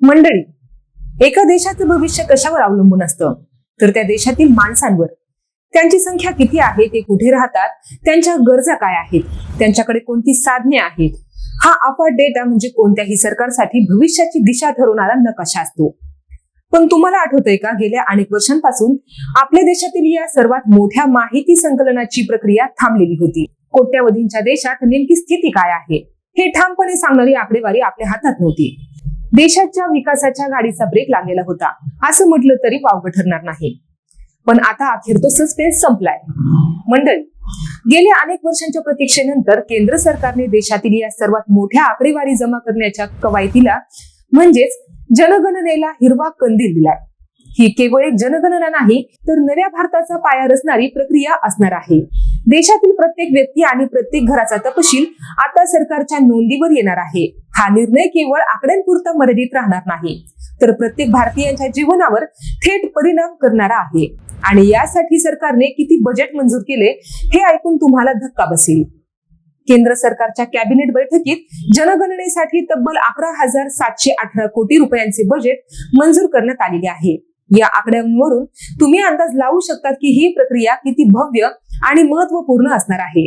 मंडळी, एका देशाचं भविष्य कशावर अवलंबून असतं तर त्या देशातील माणसांवर. त्यांची संख्या किती आहे, ते कुठे राहतात, त्यांच्या गरजा काय आहेत, त्यांच्याकडे कोणती साधने आहेत. हा अफाट डेटा म्हणजे कोणत्याही सरकारसाठी भविष्याची दिशा ठरवणारा नकाशा असतो. पण तुम्हाला आठवतंय का, गेल्या अनेक वर्षांपासून आपल्या देशातील या सर्वात मोठ्या माहिती संकलनाची प्रक्रिया थांबलेली होती. कोट्यावधींच्या देशात नेमकी स्थिती काय आहे हे ठामपणे सांगणारी आकडेवारी आपल्या हातात नव्हती. देशाच्या विकासाच्या गाडीचा ब्रेक लागलेला होता असं म्हटलं तरी वावगं ठरणार नाही. पण आता अखेर तो सस्पेन्स संपलाय. मंडळी, गेल्या अनेक वर्षांच्या प्रतीक्षेनंतर केंद्र सरकारने देशातील या सर्वात मोठ्या आकडेवारी जमा करण्याच्या कवायतीला म्हणजेच जनगणनेला हिरवा कंदील दिलाय. ही केवळ एक जनगणना नाही, तर नव्या भारताचा पाया रचणारी प्रक्रिया असणार आहे. देशातील प्रत्येक व्यक्ती आणि प्रत्येक घराचा तपशील आता सरकारच्या नोंदीवर येणार आहे. हा निर्णय केवळ आकड्यांपुरता मर्यादित राहणार नाही, तर प्रत्येक भारतीयांच्या जीवनावर थेट परिणाम करणारा आहे. आणि यासाठी सरकारने किती बजेट मंजूर केले हे ऐकून तुम्हाला धक्का बसेल. केंद्र सरकारच्या कॅबिनेट बैठकीत जनगणनेसाठी तब्बल 11,718 कोटी रुपयांचे बजेट मंजूर करण्यात आलेले आहे. या आकड्यांवरून तुम्ही अंदाज लावू शकता की ही प्रक्रिया किती भव्य आणि महत्वपूर्ण असणार आहे.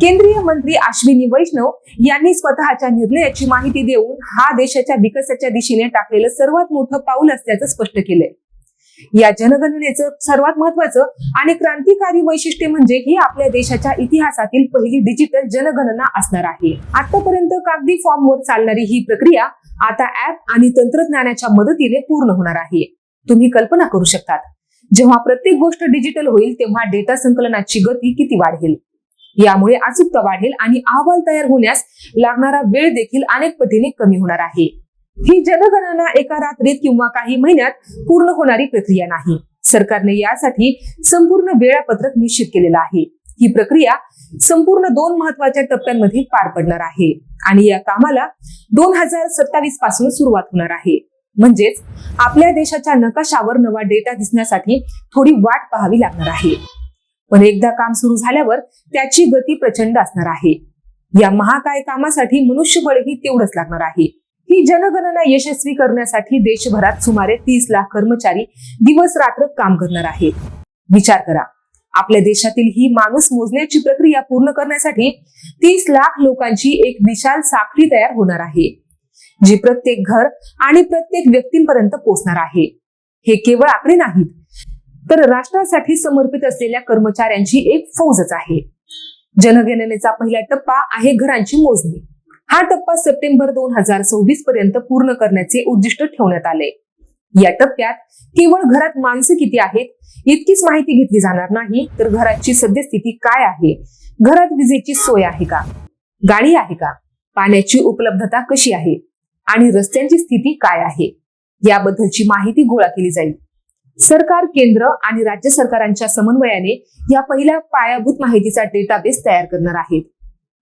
केंद्रीय मंत्री अश्विनी वैष्णव यांनी स्वतःच्या निर्णयाची माहिती देऊन हा देशाच्या विकासाच्या दिशेने टाकलेलं सर्वात मोठं पाऊल असल्याचं स्पष्ट केलंय. या जनगणनेचं सर्वात महत्वाचं आणि क्रांतिकारी वैशिष्ट्य म्हणजे ही आपल्या देशाच्या इतिहासातील पहिली डिजिटल जनगणना असणार आहे. आतापर्यंत कागदी फॉर्मवर चालणारी ही प्रक्रिया आता ऍप आणि तंत्रज्ञानाच्या मदतीने पूर्ण होणार आहे. तुम्ही कल्पना करू शकतात, जेव्हा प्रत्येक गोष्ट डिजिटल होईल तेव्हा डेटा संकलनाची गती किती वाढेल. यामुळे अचूकता वाढेल आणि अहवाल तयार होण्यास लागणारा वेळ देखील अनेक पटीने कमी होणार आहे. ही जनगणना एका रात्रीत किंवा काही महिन्यात पूर्ण होणारी प्रक्रिया नाही. सरकारने यासाठी संपूर्ण वेळापत्रक निश्चित केलेलं आहे. ही प्रक्रिया संपूर्ण 2 महत्वाच्या टप्प्यांमध्ये पार पडणार आहे आणि या कामाला 2027 पासून सुरुवात होणार आहे. म्हणजेच आपल्या देशाच्या नकाशावर नवा डेटा दिसण्यासाठी थोडी वाट पाहावी लागणार आहे. पण एकदा काम सुरू झाल्यावर त्याची गती प्रचंड असणार आहे. या महाकाय कामासाठी मनुष्यबळही तेवढंच लागणार आहे. ही जनगणना यशस्वी करण्यासाठी देशभरात सुमारे 30 लाख कर्मचारी दिवस रात्र काम करणार आहेत. विचार करा, आपल्या देशातील ही माणूस मोजण्याची प्रक्रिया पूर्ण करण्यासाठी 30 लाख लोकांची एक विशाल साखळी तयार होणार आहे, जी प्रत्येक घर आणि प्रत्येक व्यक्तींपर्यंत पोहोचणार आहे. हे केवळ आकडे नाहीत, तर राष्ट्रासाठी समर्पित असलेल्या कर्मचाऱ्यांची एक फौजच आहे. जनगणनेचा पहिला टप्पा आहे घरांची मोजणी. हा टप्पा सप्टेंबर 2026 पर्यंत पूर्ण करण्याचे उद्दिष्ट ठेवण्यात आले. या टप्प्यात केवळ घरात माणसं किती आहेत इतकीच माहिती घेतली जाणार नाही, तर घराची सद्यस्थिती काय आहे, घरात विजेची सोय आहे का, गाडी आहे का, पाण्याची उपलब्धता कशी आहे आणि रस्त्यांची स्थिती काय आहे याबद्दलची माहिती गोळा केली जाईल. सरकार, केंद्र आणि राज्य सरकारांच्या समन्वयाने या पहिल्या पायाभूत माहितीचा डेटाबेस तयार करणार आहेत.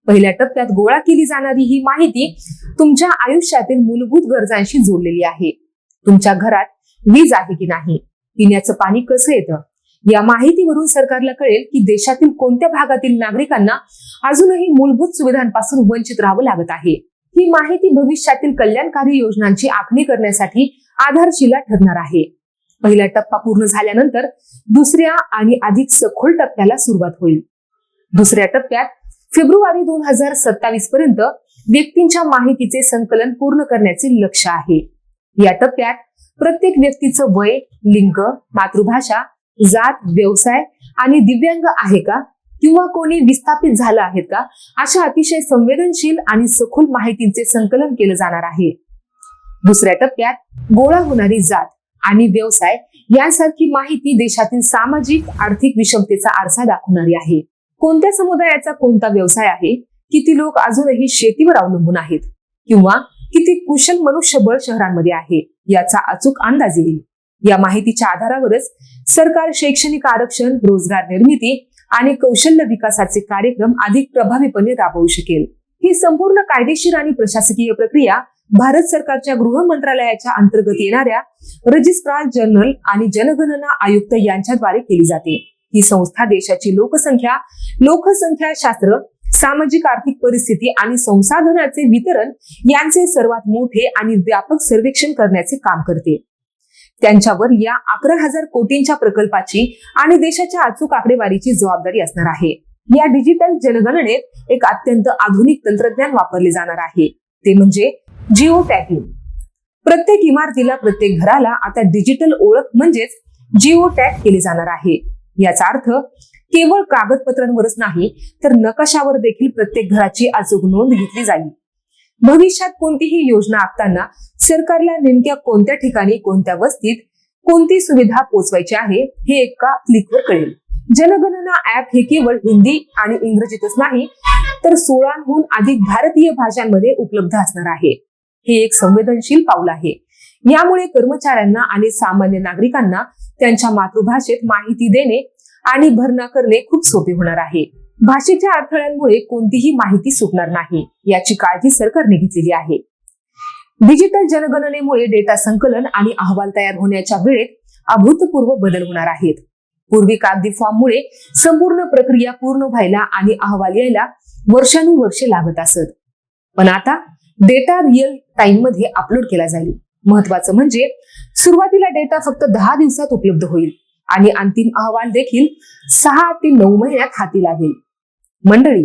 पहिल्या टप्प्यात गोळा केली जाणारी ही माहिती तुमच्या आयुष्यातील मूलभूत गरजांशी जोडलेली आहे. तुमच्या घरात वीज आहे की नाही, पिण्याचं पाणी कसं येतं, या माहितीवरून सरकारला कळेल की देशातील कोणत्या भागातील नागरिकांना अजूनही मूलभूत सुविधांपासून वंचित राहावं लागत आहे. ही माहिती भविष्यातील कल्याणकारी योजनांची आखणी करण्यासाठी आधारशिला ठरणार आहे. पहिला टप्पा पूर्ण झाल्यानंतर दुसऱ्या आणि अधिक सखोल टप्प्याला सुरुवात होईल. दुसऱ्या टप्प्यात फेब्रुवारी 2027 पर्यंत व्यक्तींच्या माहितीचे संकलन पूर्ण करण्याचे लक्ष्य आहे. या टप्प्यात प्रत्येक व्यक्तीचं वय, लिंग, मातृभाषा, जात, व्यवसाय आणि दिव्यांग आहे का किंवा कोणी विस्थापित झालं आहेत का, अशा अतिशय संवेदनशील आणि सखोल माहितीचे संकलन केलं जाणार आहे. दुसऱ्या टप्प्यात गोळा होणारी जात आणि व्यवसाय यांसारखी माहिती देशातील सामाजिक आर्थिक विषमतेचा आरसा दाखवणारी आहे. कोणत्या समुदायाचा कोणता व्यवसाय आहे, किती लोक अजूनही शेतीवर अवलंबून आहेत किंवा किती कुशल मनुष्यबळ शहरांमध्ये आहे याचा अचूक अंदाज येईल. या माहितीच्या आधारावरच सरकार शैक्षणिक आरक्षण, रोजगार निर्मिती आणि कौशल्य विकासाचे कार्यक्रम अधिक प्रभावीपणे राबवू शकेल. ही संपूर्ण कायदेशीर आणि प्रशासकीय प्रक्रिया भारत सरकारच्या गृह मंत्रालयाच्या अंतर्गत येणाऱ्या रजिस्ट्रार जनरल आणि जनगणना आयुक्त यांच्याद्वारे केली जाते. ही संस्था देशाची लोकसंख्या शास्त्र, सामाजिक आर्थिक परिस्थिती आणि संसाधनाचे वितरण यांचे सर्वात मोठे आणि व्यापक सर्वेक्षण करण्याचे काम करते. त्यांच्यावर या 11,000 कोटींच्या प्रकल्पाची आणि देशाच्या अचूक आकडेवारीची जबाबदारी असणार आहे. या डिजिटल जनगणनेत एक अत्यंत आधुनिक तंत्रज्ञान वापरले जाणार आहे, ते म्हणजे जिओ टॅगिंग. प्रत्येक इमारतीला, प्रत्येक घराला आता डिजिटल ओळख म्हणजेच जिओ टॅग केले जाणार आहे. याचा अर्थ केवळ कागदपत्रांवरच नाही तर नकाशावर देखील प्रत्येक घराची अचूक नोंद घेतली जाईल. भविष्यात कोणतीही योजना आखताना सरकारला नेमक्या कोणत्या ठिकाणी, कोणत्या वस्तीत कोणती सुविधा पोहोचवायची आहे हे एका क्लिकवर कळेल. जनगणना ऍप हे केवळ हिंदी आणि इंग्रजीतच नाही तर 16हून अधिक भारतीय भाषांमध्ये उपलब्ध असणार आहे. हे एक संवेदनशील पाऊल आहे. यामुळे कर्मचाऱ्यांना आणि सामान्य नागरिकांना त्यांच्या मातृभाषेत माहिती देणे आणि भरणा करणे खूप सोपे होणार आहे. भाषेच्या अडथळ्यांमुळे कोणतीही माहिती सुटणार नाही याची काळजी सरकारने घेतलेली आहे. डिजिटल जनगणनेमुळे डेटा संकलन आणि अहवाल तयार होण्याच्या वेळेत अभूतपूर्व बदल होणार आहेत. पूर्वी कागदी फॉर्ममुळे संपूर्ण प्रक्रिया पूर्ण व्हायला आणि अहवाल यायला वर्षानुवर्षे लागत असत. पण आता डेटा रिअल टाइम मध्ये अपलोड केला जाईल. महत्वाचं म्हणजे सुरुवातीला डेटा फक्त 10 दिवसात उपलब्ध होईल आणि अंतिम अहवाल देखील 6 ते 9 महिन्यात हाती लागेल. मंडळी,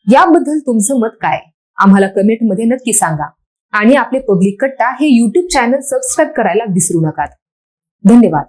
याबद्दल तुमचं मत काय? आम्हाला कमेंट मध्ये नक्की सांगा आणि आपले पब्लिक कट्टा हे YouTube चॅनल सबस्क्राईब करायला विसरू नका. धन्यवाद.